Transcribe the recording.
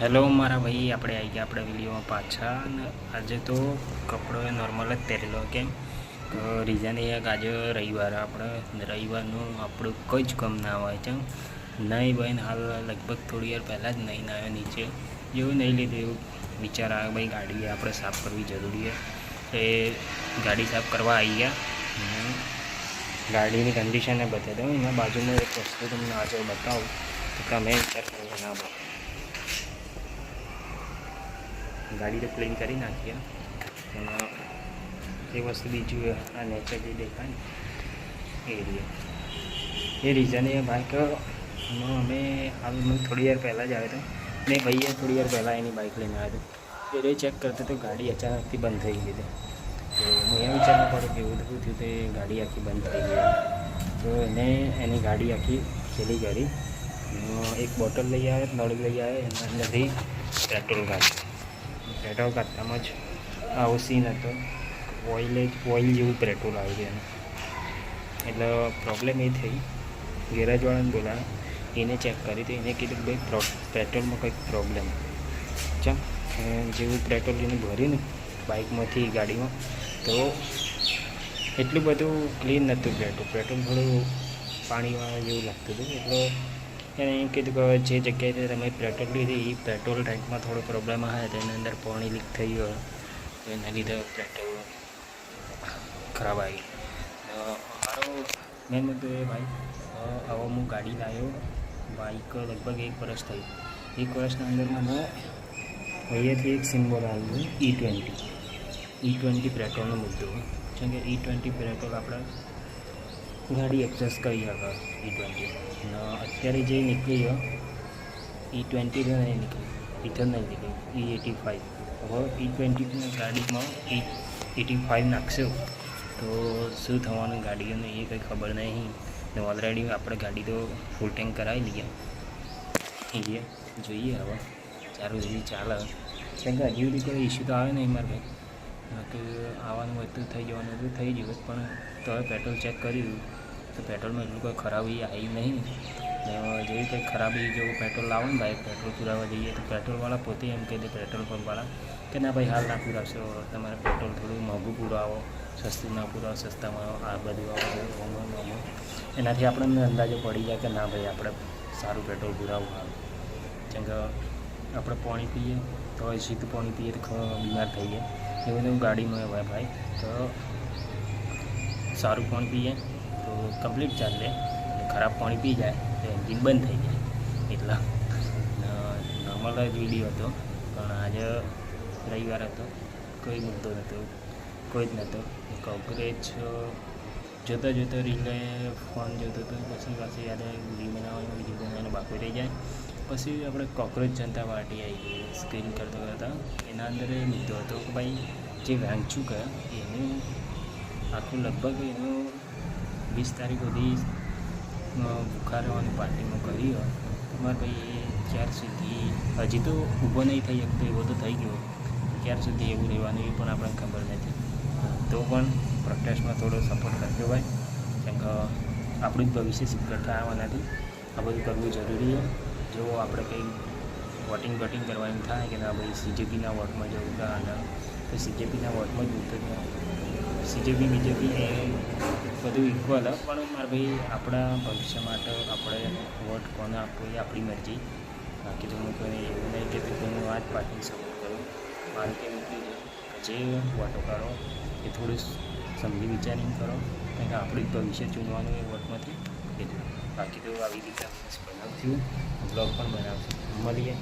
Hello મારા ભાઈ, આપણે આવી ગયા આપણે વિડીયોમાં પાછા. અને આજે તો કપડો નોર્મલ જ પહેરેલો. કેમ રીઝન એ કે આજે રવિવાર, આપણે રવિવારનું આપણું કોઈ જ કામ ના હોય છે. નહીં ભાઈ, હાલ લગભગ થોડી વાર પહેલાં જ નહીં આવ્યો નીચે, જેવું નહીં લીધું એવું વિચાર આવે ભાઈ ગાડી આપણે સાફ કરવી જરૂરી છે. એ ગાડી સાફ કરવા આવી ગયા. ગાડીની કન્ડિશનને બતાવી દઉં. એના બાજુમાં એક વસ્તુ તમને આજે બતાવું તો તમે વિચાર કરો. ના ભાઈ, ગાડી તો ક્લીન કરી નાખીએ, પણ એ વસ્તુ બીજું આ નેચર જે દેખાય ને એ રીઝન એ બાઇક અમે હાલ થોડી વાર પહેલાં જ આવ્યો હતો ને ભાઈએ થોડી વાર પહેલાં એની બાઇક લઈને આવ્યો હતો. એ ચેક કરતો તો ગાડી અચાનકથી બંધ થઈ ગઈ હતી. તો હું એ વિચારવા પડ્યો કે એવું થયું તો એ ગાડી આખી બંધ થઈ ગઈ. તો એને એની ગાડી આખી ખેલી કરી, એક બોટલ લઈ આવે, નળ લઈ આવે, એના અંદરથી પેટ્રોલ કાઢ્યું. પેટ્રોલ કાઢતામાં જ આવો સીન હતો. ઓઇલ જેવું પેટ્રોલ આવી ગયું. એટલે પ્રોબ્લેમ એ થઈ, ગેરેજવાળાને બોલાવ્યો, એને ચેક કરી તો એને કીધું કે ભાઈ પેટ્રોલમાં કંઈક પ્રોબ્લેમ છે. જેવું પેટ્રોલ એને ભર્યું ને બાઇકમાંથી ગાડીમાં, તો એટલું બધું ક્લીન નહોતું પેટ્રોલ થોડું પાણીવાળા જેવું લાગતું હતું. એટલે એને એમ કીધું કે જે જગ્યાએ તમે પેટ્રોલ લીધી એ પેટ્રોલ ટેન્કમાં થોડો પ્રોબ્લેમ આવે તો એની અંદર પાણી લીક થઈ ગયો, તો એના લીધે પેટ્રોલ ખરાબ આવી. મારો મેન મુદ્દો એ ભાઈ, હવે હું ગાડી લાવ્યો, બાઇક લગભગ 1 વર્ષ થઈ. 1 વર્ષના અંદરમાં હું અહીંયાથી એક સિમ્બોલ આવ્યું E20 પેટ્રોલનો મુદ્દો. જેમ કે E20 પેટ્રોલ આપણે ગાડી એક્સેસ કરી શકે. E20 અત્યારે જે નીકળી E20 નહીં નીકળી, ઇથર નહીં નીકળી, E85. હવે E20 ગાડીમાં E85 નાખશો તો શું થવાનું ગાડીઓને એ કંઈ ખબર નહીં. ને ઓલરેડી આપણે ગાડી તો ફૂલ ટેન્ક કરાવી લઈએ. જોઈએ હવે સારું એવી ચાલે. કેમ કે હજી સુધી કોઈ ઇસ્યુ તો આવે નહીં મારે ભાઈ. કે આવવાનું હોય તો થઈ જવાનું તો થઈ ગયું, પણ તો હવે પેટ્રોલ ચેક કર્યું તો પેટ્રોલમાં એટલું કોઈ ખરાબી આવી નહીં. જેવી કંઈ ખરાબી જો પેટ્રોલ લાવો ને ભાઈ, પેટ્રોલ પુરાવા જઈએ તો પેટ્રોલવાળા પોતે એમ કહે દે, પેટ્રોલ પંપવાળા કે ના ભાઈ હાલ ના પુરાવશો, તમારે પેટ્રોલ થોડું મોંઘું પુરાવો, સસ્તું ના પુરાવો, સસ્તામાં આ બધું આવો. એનાથી આપણને અંદાજો પડી જાય કે ના ભાઈ આપણે સારું પેટ્રોલ પુરાવવું આવે. જેમ કે આપણે પાણી પીએ તો સીધું પાણી પીએ તો બીમાર થઈ જાય. એવું એવું ગાડીમાં હોય ભાઈ, તો સારું પાણી પીએ તો કમ્પ્લીટ ચાલે, ખરાબ પાણી પી જાય તો એન્જિન બંધ થઈ જાય. એટલા નોર્મલ જ વિડીયો હતો, પણ આજે રવિવાર હતો, કોઈ મુદ્દો નહોતો, કોઈ જ નહોતો. કોકરેજ જોતો રીલે ફોન જોતો હતો, પછી પાછી યાદ વિડીયો બનાવવાનું, વિડીયો બનાવવાનું બાકી રહી જાય. પછી આપણે કોકરોચ જનતા પાર્ટી આવી ગઈ, સ્ક્રીન કરતા હતા. એના અંદર એ મુદ્દો હતો કે ભાઈ જે વાંચ્યું કે એનું આખું લગભગ એનું 20 તારીખ સુધી બુખારાવાની પાર્ટીમાં કર્યું. તમારે ભાઈ ક્યાર સુધી હજી તો ઊભો નહીં થઈ શકતો, એવો તો થઈ ગયો. ક્યાર સુધી એવું રહેવાનું એ પણ આપણને ખબર નથી. તો પણ પ્રોટેસ્ટમાં થોડો સપોર્ટ કરજો ભાઈ. કેમ કે આપણું જ ભવિષ્ય સિક્યોર થવા નથી. આ બધું કરવું જરૂરી છે. જો આપણે કંઈ વોટિંગ કરવાનું થાય કે ના ભાઈ CJPના વોટમાં જવું કે આના, તો CJPના વોટમાં જ ઉતરવું. બીજેપી એ બધું ઇક્વલ, પણ મારે ભાઈ આપણા ભવિષ્ય માટે આપણે વોટ કોને આપવો એ આપણી મરજી. બાકી તો હું કોઈ એવું નહીં કે કોઈની વાત પાર્ટીને સપોર્ટ કરું. મારું કેવું એટલું છે કે જે વોટો કરો એ થોડું સમજી વિચારીને કરો, કારણ કે આપણું જ ભવિષ્ય ચૂનવાનું એ વોટમાંથી. એટલે બાકી તો આવી રીતે બનાવશું, બ્લોગ પણ બનાવશું. મળીએ.